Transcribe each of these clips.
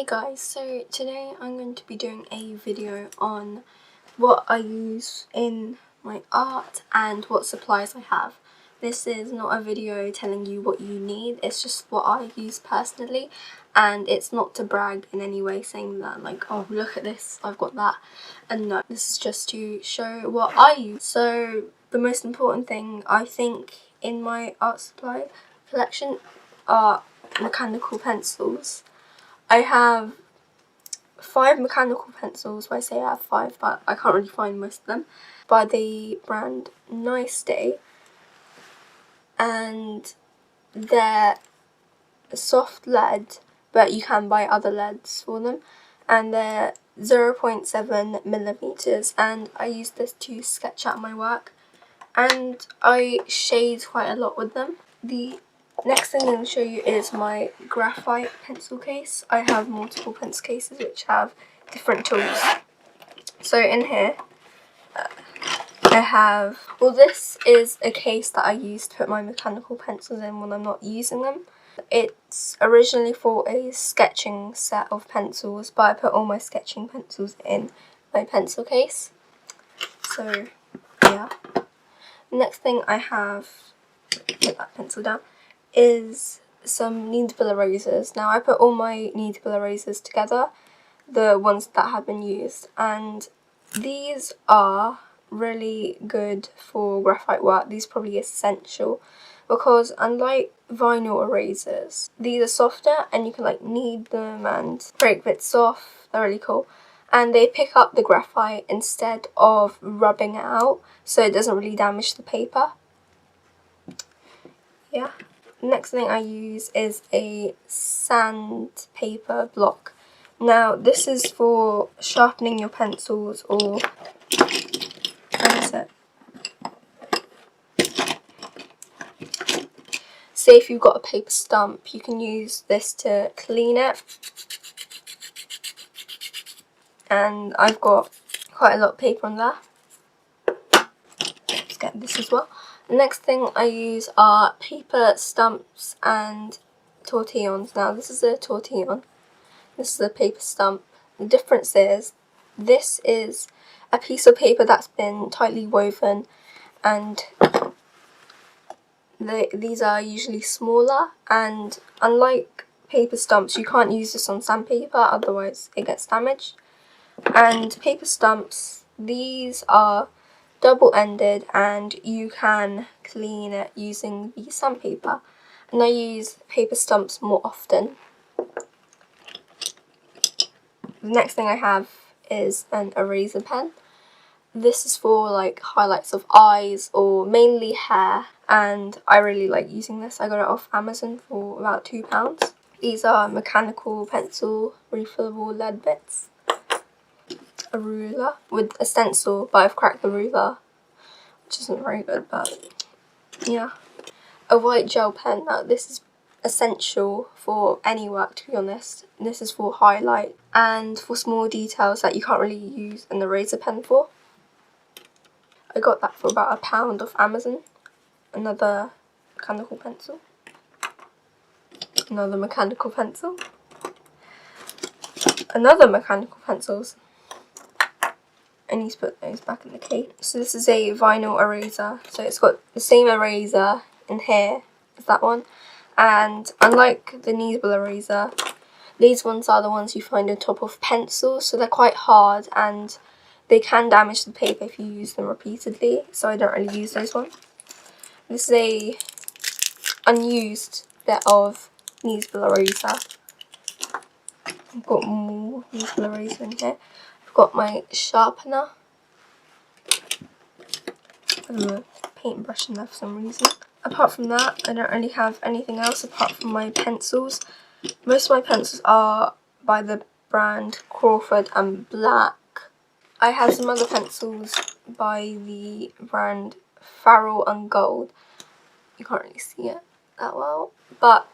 guys, so today I'm going to be doing a video on what I use in my art and what supplies I have. This is not a video telling you what you need, it's just what I use personally, and it's not to brag in any way saying that like, oh look at this, I've got that, and no, this is just to show what I use. So the most important thing I think in my art supply collection are mechanical pencils. I have 5 mechanical pencils. Well, I say I have 5, but I can't really find most of them. By the brand Nice Day, and they're soft lead, but you can buy other leads for them, and they're 0.7 millimeters. And I use this to sketch out my work, and I shade quite a lot with them. The next thing I'm going to show you is my graphite pencil case. I have multiple pencil cases which have different tools. So in here I have, well, this is a case that I use to put my mechanical pencils in when I'm not using them. It's originally for a sketching set of pencils, but I put all my sketching pencils in my pencil case. So yeah. The next thing I have, put that pencil down, is some kneadable erasers. Now I put all my kneadable erasers together, the ones that have been used, and these are really good for graphite work. These are probably essential because unlike vinyl erasers, these are softer and you can like knead them and break bits off. They're really cool. And they pick up the graphite instead of rubbing it out, so it doesn't really damage the paper. Yeah. Next thing I use is a sandpaper block. Now this is for sharpening your pencils, or what is it? Say if you've got a paper stump, you can use this to clean it. And I've got quite a lot of paper on there. Let's get this as well. The next thing I use are paper stumps and tortillons. Now this is a tortillon, this is a paper stump. The difference is this is a piece of paper that's been tightly woven, and these are usually smaller, and unlike paper stumps you can't use this on sandpaper, otherwise it gets damaged. And paper stumps, these are double-ended and you can clean it using the sandpaper, and I use paper stumps more often. The next thing I have is an eraser pen. This is for like highlights of eyes or mainly hair, and I really like using this. I got it off Amazon for about £2. These are mechanical pencil refillable lead bits. A ruler with a stencil, but I've cracked the ruler, which isn't very good, but yeah. A white gel pen. Now this is essential for any work, to be honest. This is for highlight and for small details that you can't really use an eraser pen for. I got that for about £1 off Amazon. Another mechanical pencil. Another mechanical pencil. Another mechanical pencils. I need to put those back in the case. So this is a vinyl eraser. So it's got the same eraser in here as that one. And unlike the kneadable eraser, these ones are the ones you find on top of pencils. So they're quite hard and they can damage the paper if you use them repeatedly. So I don't really use those ones. This is a unused bit of kneadable eraser. I've got more kneadable eraser in here. I've got my sharpener. I have a paintbrush in there for some reason. Apart from that, I don't really have anything else apart from my pencils. Most of my pencils are by the brand Crawford and Black. I have some other pencils by the brand Farrell and Gold. You can't really see it that well, but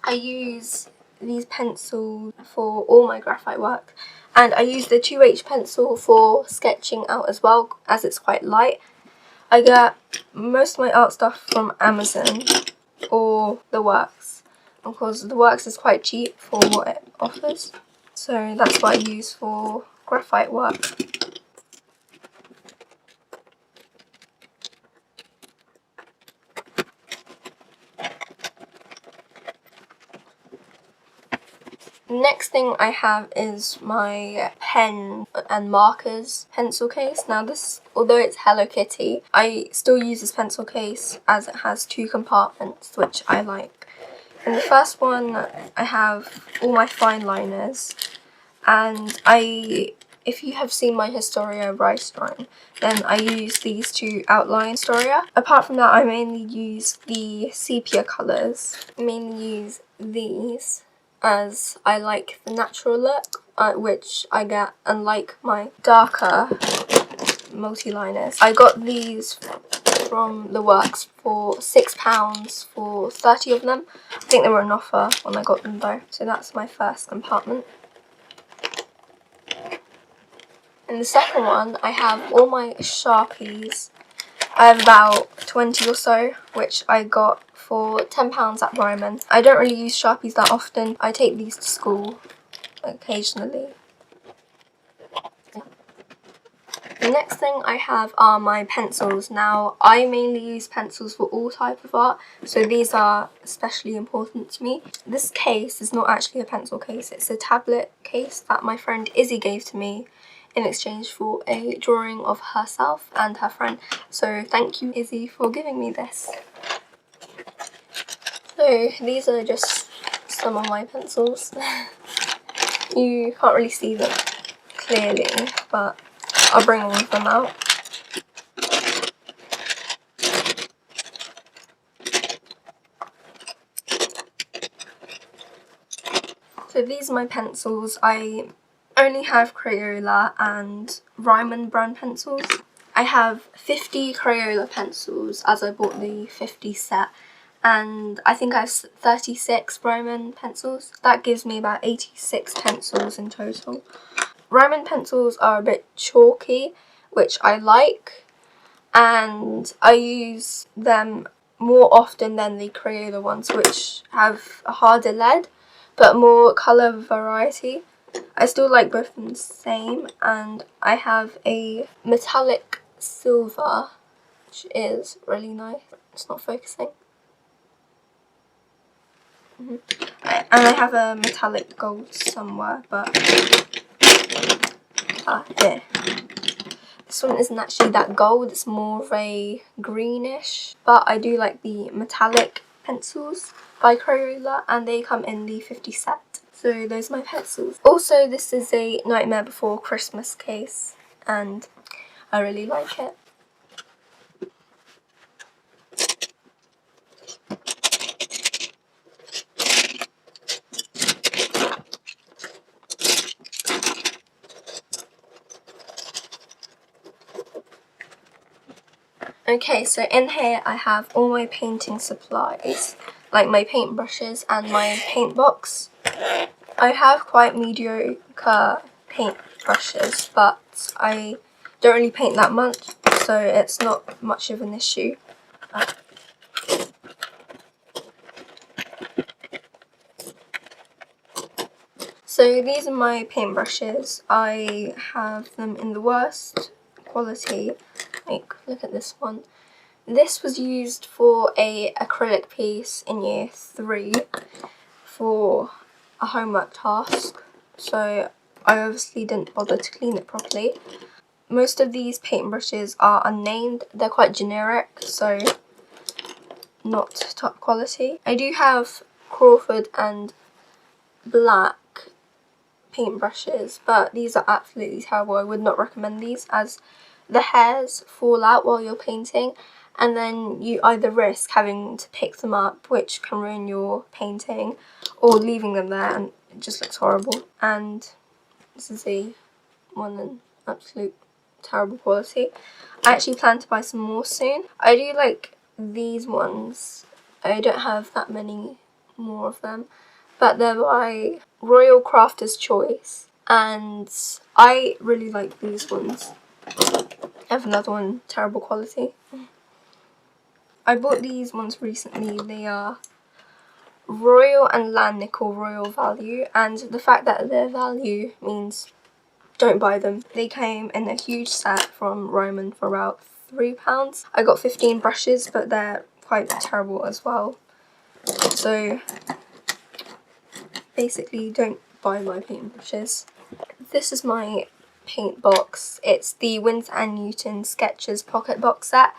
I use these pencils for all my graphite work, and I use the 2H pencil for sketching out as well, as it's quite light. I get most of my art stuff from Amazon or The Works. because the wax is quite cheap for what it offers. So that's what I use for graphite work. Next thing I have is my pen and markers pencil case. Now this, although it's Hello Kitty, I still use this pencil case as it has 2 compartments, which I like. In the first one I have all my fine liners, and if you have seen my Historia rice drawing, then I use these to outline Historia. Apart from that, I mainly use the sepia colours. I mainly use these as I like the natural look, which I get, unlike my darker multi-liners. I got these from the works for £6 for 30 of them. I think they were on offer when I got them though. So that's my first compartment. In the second one, I have all my Sharpies. I have about 20 or so, which I got for £10 at Ryman. I don't really use Sharpies that often. I take these to school occasionally. The next thing I have are my pencils. Now, I mainly use pencils for all type of art, so these are especially important to me. This case is not actually a pencil case, it's a tablet case that my friend Izzy gave to me in exchange for a drawing of herself and her friend. So thank you, Izzy, for giving me this. So these are just some of my pencils. You can't really see them clearly, but I'll bring all of them out. So these are my pencils. I only have Crayola and Ryman brand pencils. I have 50 Crayola pencils as I bought the 50 set, and I think I have 36 Ryman pencils. That gives me about 86 pencils in total. Ryman pencils are a bit chalky, which I like, and I use them more often than the Crayola ones, which have a harder lead but more colour variety. I still like both of them the same, and I have a metallic silver, which is really nice. It's not focusing. And I have a metallic gold somewhere, but there. This one isn't actually that gold, it's more of a greenish, but I do like the metallic pencils by Crayola, and they come in the 50 set. So those are my pencils. Also, this is a Nightmare Before Christmas case, and I really like it. Okay, so in here I have all my painting supplies, like my paintbrushes and my paint box. I have quite mediocre paint brushes, but I don't really paint that much, so it's not much of an issue. So these are my paintbrushes. I have them in the worst quality. Like, look at this one. This was used for a acrylic piece in year 3 for a homework task, so I obviously didn't bother to clean it properly. Most of these paintbrushes are unnamed. They're quite generic, so not top quality. I do have Crawford and Black paintbrushes, but these are absolutely terrible. I would not recommend these, as the hairs fall out while you're painting, and then you either risk having to pick them up, which can ruin your painting, or leaving them there and it just looks horrible. And this is one in absolute terrible quality. I actually plan to buy some more soon. I do like these ones. I don't have that many more of them, but they're by Royal Crafter's Choice, and I really like these ones. I have another one, terrible quality. I bought these ones recently. They are Royal and Land Nickel Royal Value, and the fact that their value means don't buy them. They came in a huge set from Roman for about £3. I got 15 brushes, but they're quite terrible as well. So basically don't buy my paint brushes. This is my paint box. It's the Winsor & Newton Sketches Pocket Box set.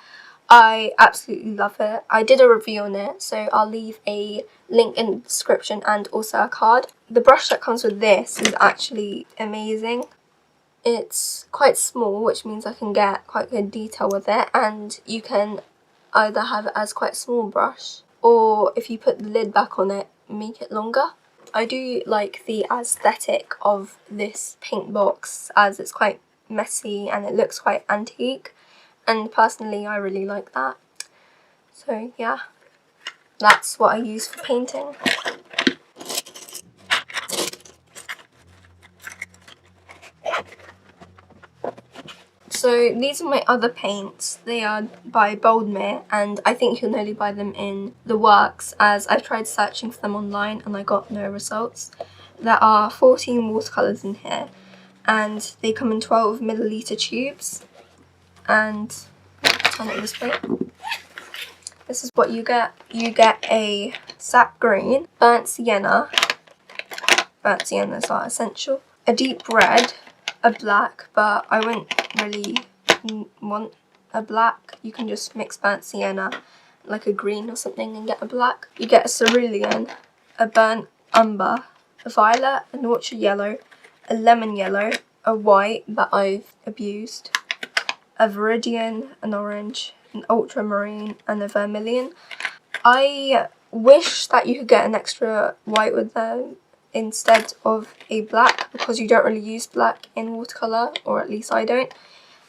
I absolutely love it. I did a review on it, so I'll leave a link in the description and also a card. The brush that comes with this is actually amazing. It's quite small, which means I can get quite good detail with it, and you can either have it as quite a small brush, or if you put the lid back on it, make it longer. I do like the aesthetic of this paint box, as it's quite messy and it looks quite antique, and personally I really like that. So yeah, that's what I use for painting. So these are my other paints. They are by Boldmere, and I think you can only buy them in the works, as I've tried searching for them online and I got no results. There are 14 watercolours in here, and they come in 12ml tubes. And turn it this way. This is what you get. You get a sap green, burnt siennas are essential, a deep red, a black, but I wouldn't really want a black. You can just mix burnt sienna, like a green or something, and get a black. You get a cerulean, a burnt umber, a violet, an orchard yellow, a lemon yellow, a white that I've abused, a viridian, an orange, an ultramarine, and a vermilion. I wish that you could get an extra white with them instead of a black, because you don't really use black in watercolour, or at least I don't.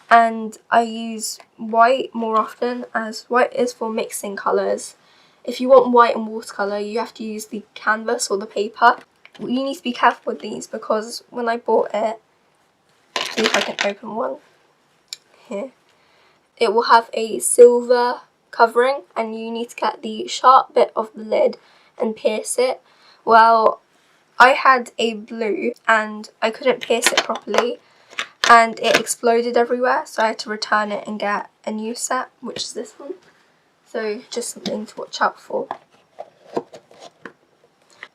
And I use white more often, as white is for mixing colours. If you want white in watercolour, you have to use the canvas or the paper. You need to be careful with these, because when I bought it, see if I can open one here, it will have a silver covering, and you need to get the sharp bit of the lid and pierce it. Well, I had a blue and I couldn't pierce it properly, and it exploded everywhere, so I had to return it and get a new set, which is this one. So just something to watch out for.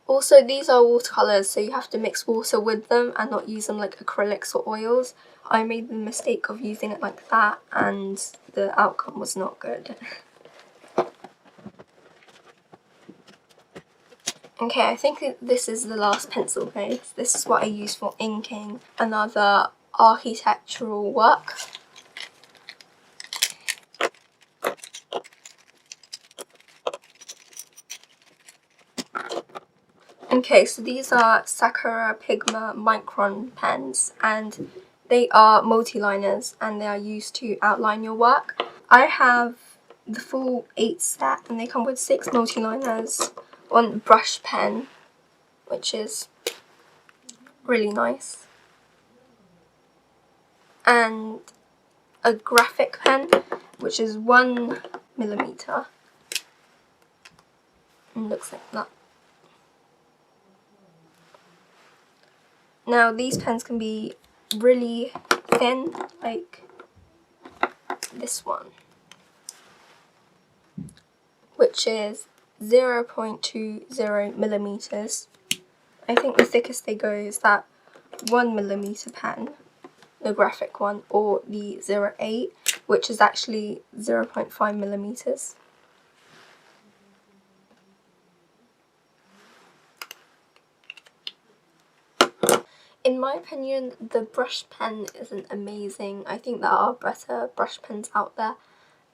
Also, these are watercolours, so you have to mix water with them and not use them like acrylics or oils. I made the mistake of using it like that, and the outcome was not good. Okay, I think this is the last pencil case. This is what I use for inking another architectural work. Okay, so these are Sakura Pigma Micron pens, and they are multi-liners, and they are used to outline your work. I have the full 8 set, and they come with 6 multi-liners, 1 brush pen, which is really nice, and a graphic pen, which is 1mm, and looks like that. Now these pens can be really thin, like this one, which is 0.20mm. I think the thickest they go is that 1mm pen, the graphic one, or the 08, which is actually 0.5mm. In my opinion, the brush pen isn't amazing. I think there are better brush pens out there,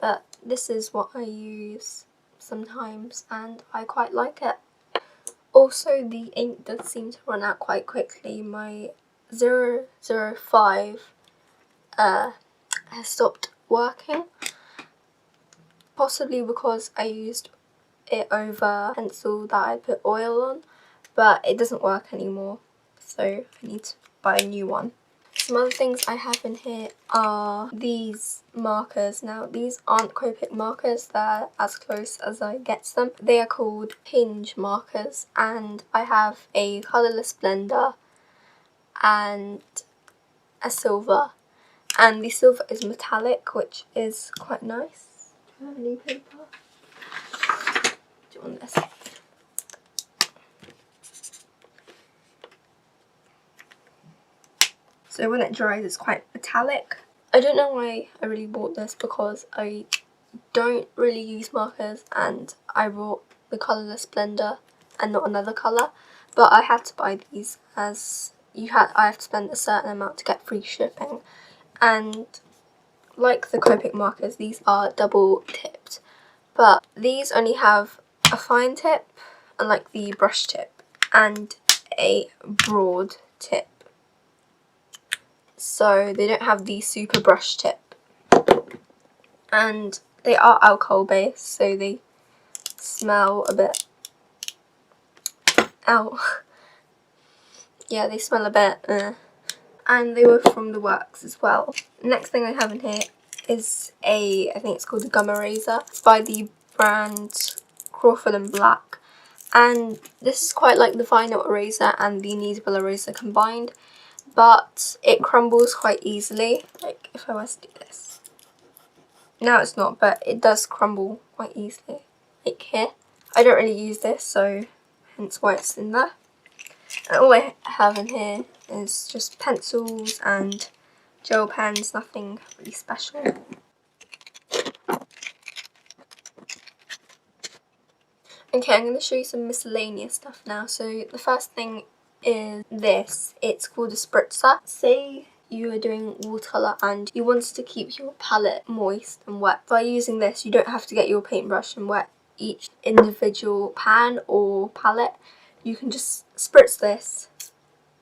but this is what I use sometimes and I quite like it. Also, the ink does seem to run out quite quickly. My 005 has stopped working, possibly because I used it over pencil that I put oil on, but it doesn't work anymore, so I need to buy a new one. Some other things I have in here are these markers. Now, these aren't Copic markers, they're as close as I get to them. They are called hinge markers, and I have a colourless blender and a silver. And the silver is metallic, which is quite nice. Do you have any paper? Do you want this? So when it dries, it's quite metallic. I don't know why I really bought this, because I don't really use markers and I bought the colourless blender and not another colour. But I had to buy these as I have to spend a certain amount to get free shipping. And like the Copic markers, these are double tipped. But these only have a fine tip, unlike the brush tip, and a broad tip. So they don't have the super brush tip. And they are alcohol based, so they smell a bit... Ow. Yeah, they smell a bit... And they were from the works as well. Next thing I have in here is I think it's called a gum eraser by the brand Crawford and Black. And this is quite like the vinyl eraser and the kneadable eraser combined, but it crumbles quite easily. Like if I was to do this. Now it's not, but it does crumble quite easily. Like here. I don't really use this, so hence why it's in there. And all I have in here is just pencils and gel pens, nothing really special. Okay, I'm going to show you some miscellaneous stuff now. So the first thing is this. It's called a spritzer. Say you are doing watercolour and you wanted to keep your palette moist and wet. By using this, you don't have to get your paintbrush and wet each individual pan or palette. You can just spritz this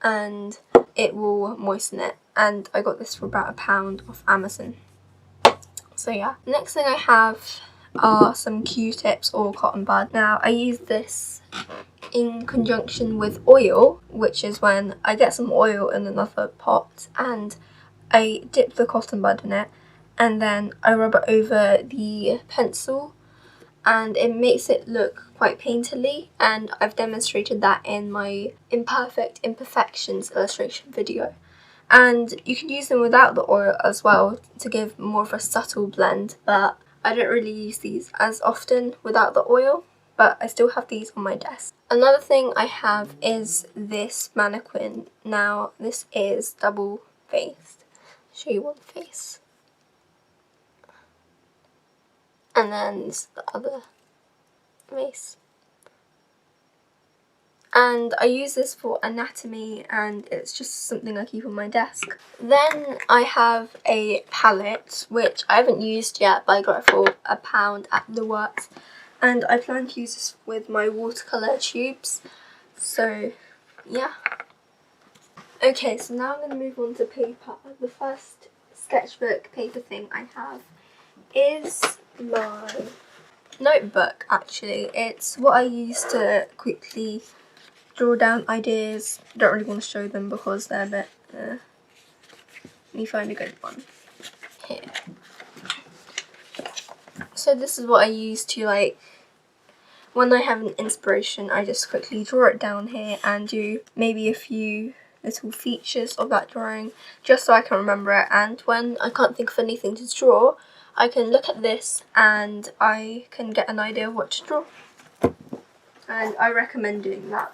and it will moisten it. And I got this for about £1 off Amazon. So yeah. Next thing I have are some Q-tips or cotton bud. Now I use this in conjunction with oil, which is when I get some oil in another pot and I dip the cotton bud in it and then I rub it over the pencil and it makes it look quite painterly, and I've demonstrated that in my Imperfect Imperfections illustration video. And you can use them without the oil as well to give more of a subtle blend, but I don't really use these as often without the oil, but I still have these on my desk. Another thing I have is this mannequin. Now this is double faced. I'll show you one face. And then this is the other face. And I use this for anatomy and it's just something I keep on my desk. Then I have a palette which I haven't used yet, but I got it for £1 at the works. And I plan to use this with my watercolour tubes. So yeah. Okay, so now I'm going to move on to paper. The first sketchbook paper thing I have is my notebook, actually. It's what I use to quickly draw down ideas. I don't really want to show them because they're a bit... Let me find a good one. Here. So this is what I use to, like, when I have an inspiration, I just quickly draw it down here and do maybe a few little features of that drawing just so I can remember it. And when I can't think of anything to draw, I can look at this and I can get an idea of what to draw. And I recommend doing that.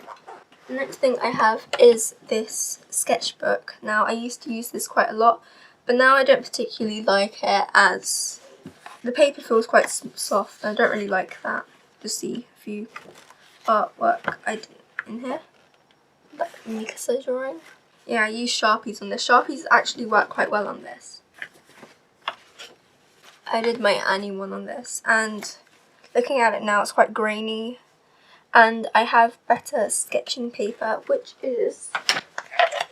The next thing I have is this sketchbook. Now I used to use this quite a lot, but now I don't particularly like it as the paper feels quite soft. I don't really like that. Just see a few artwork I did in here. Like Mikasa drawing. Yeah, I use Sharpies on this. Sharpies actually work quite well on this. I did my Annie one on this, and looking at it now, it's quite grainy. And I have better sketching paper, which is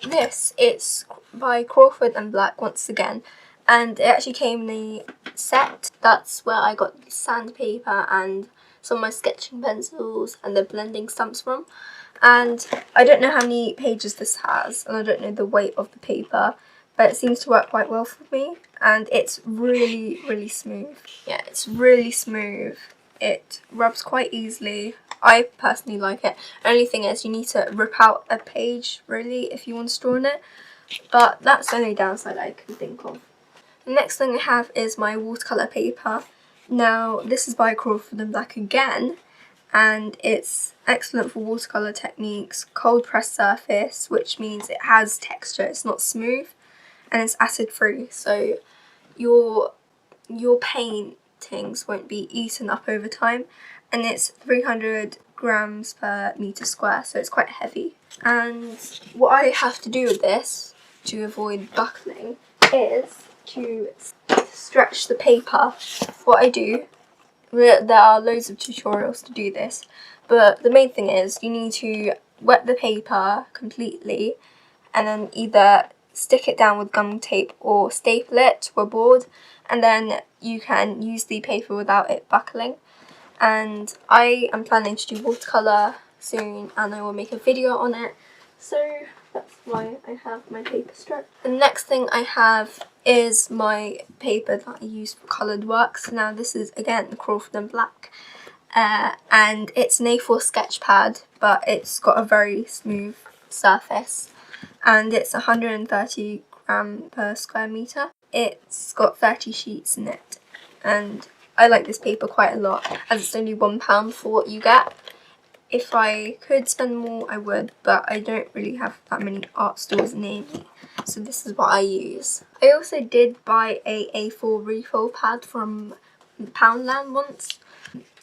this. It's by Crawford and Black once again, and it actually came in a set. That's where I got the sandpaper and some of my sketching pencils and the blending stumps from. And I don't know how many pages this has, and I don't know the weight of the paper, but it seems to work quite well for me, and it's really smooth. Yeah, it's really smooth. It rubs quite easily. I personally like it. Only thing is you need to rip out a page really if you want to draw on it, but that's the only downside I can think of. The next thing I have is my watercolour paper. Now this is by Crawford & Black again, and it's excellent for watercolour techniques, cold press surface, which means it has texture, it's not smooth, and it's acid free, so your paintings won't be eaten up over time, and it's 300 grams per metre square, so it's quite heavy. And what I have to do with this to avoid buckling is to stretch the paper. What I do, there are loads of tutorials to do this, but the main thing is you need to wet the paper completely and then either stick it down with gum tape or staple it to a board, and then you can use the paper without it buckling. And I am planning to do watercolour soon, and I will make a video on it, so that's why I have my paper stretched. The next thing I have is my paper that I use for coloured works. Now this is again Crawford & Black, and it's an A4 sketch pad, but it's got a very smooth surface, and it's 130 gram per square metre. It's got 30 sheets in it, and I like this paper quite a lot as it's only £1 for what you get. If I could spend more I would, but I don't really have that many art stores near me, so this is what I use. I also did buy a A4 refill pad from Poundland once.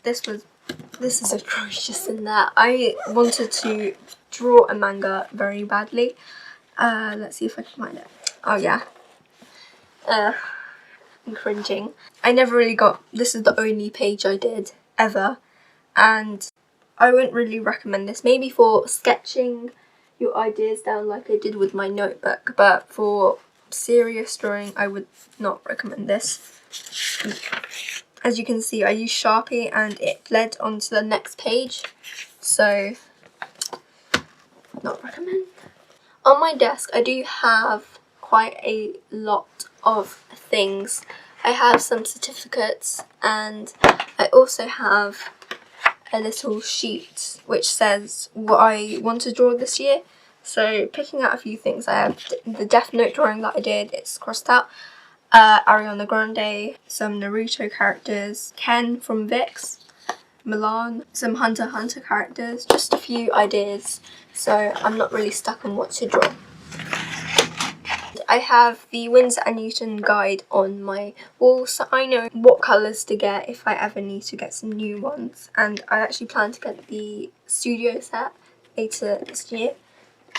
This is atrocious in there. I wanted to draw a manga very badly. Let's see if I can find it. Oh yeah. I'm cringing. I never really got, this is the only page I did ever, and I wouldn't really recommend this. Maybe for sketching your ideas down like I did with my notebook, but for serious drawing I would not recommend this. As you can see, I used Sharpie and it bled onto the next page, so not recommend. On my desk I do have quite a lot of things. I have some certificates, and I also have a little sheet which says what I want to draw this year. So picking out a few things, I have the Death Note drawing that I did, it's crossed out, Ariana Grande, some Naruto characters, Ken from Vix, Milan, some Hunter x Hunter characters, just a few ideas, so I'm not really stuck on what to draw. I have the Winsor & Newton guide on my wall, so I know what colours to get if I ever need to get some new ones, and I actually plan to get the studio set later this year,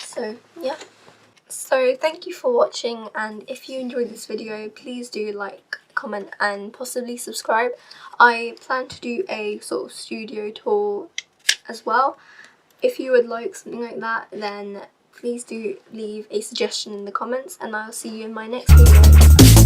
so yeah. So thank you for watching, and if you enjoyed this video please do like, comment and possibly subscribe. I plan to do a sort of studio tour as well. If you would like something like that, then please do leave a suggestion in the comments, and I'll see you in my next video.